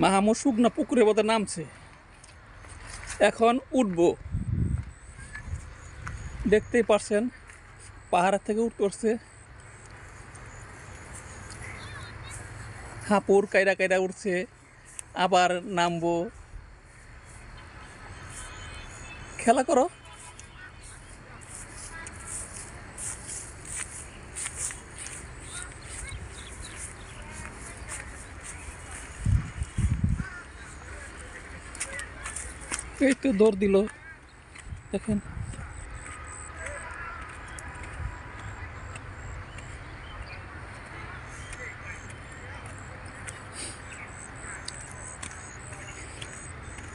মাহমুদ শুকনা পুকুরে বোধহয় নামছে, এখন উঠবো। দেখতেই পারছেন পাহাড়ের থেকে উঠতে উঠছে, হাঁপুর কায়রা কায়রা উঠছে, আবার নামবো। খেলা করো। এই তো দৌড় দিল, দেখেন।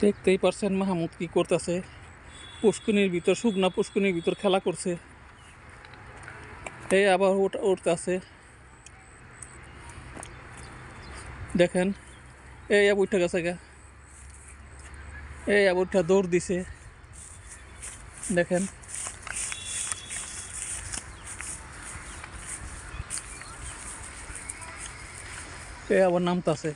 দেখতেই পারছেন মাহমুদ কি করতেছে, পুষ্কুনির ভিতর, শুকনা পুষ্কুনির ভিতর খেলা করছে। এই আবার উঠতেছে, দেখেন। এই আবার উঠে গেছে গা, এই আবার উঠা দৌড় দিছে, দেখেন। এই আবার নামতাছে।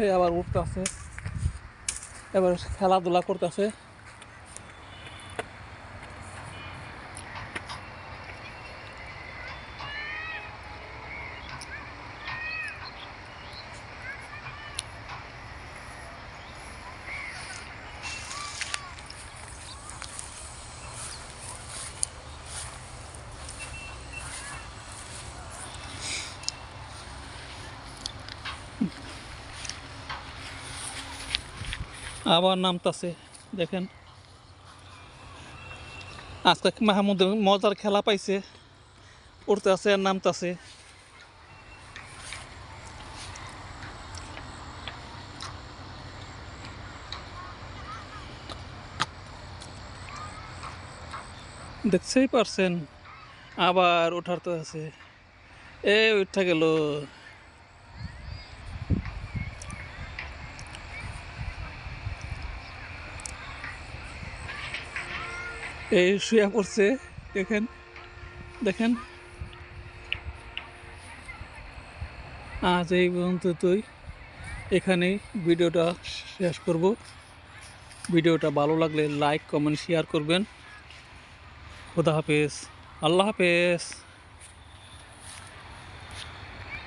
এই আবার উঠতেছে, এবার খেলাধুলা করতেছে। আবার নামতাছে, দেখেন। আজকে মাহমুদ মজার খেলা পাইছে, উঠতেছে আর নামতাছে। দেখতেই পারছেন আবার উঠাতে আছে, এই উঠা গেল। এই শুয়ে পড়ছে, দেখেন দেখেন। আজ এই পর্যন্তই, এখানেই ভিডিওটা শেষ করব। ভিডিওটা ভালো লাগলে লাইক কমেন্ট শেয়ার করবেন। খুদা হাফেজ, আল্লাহ হাফেজ।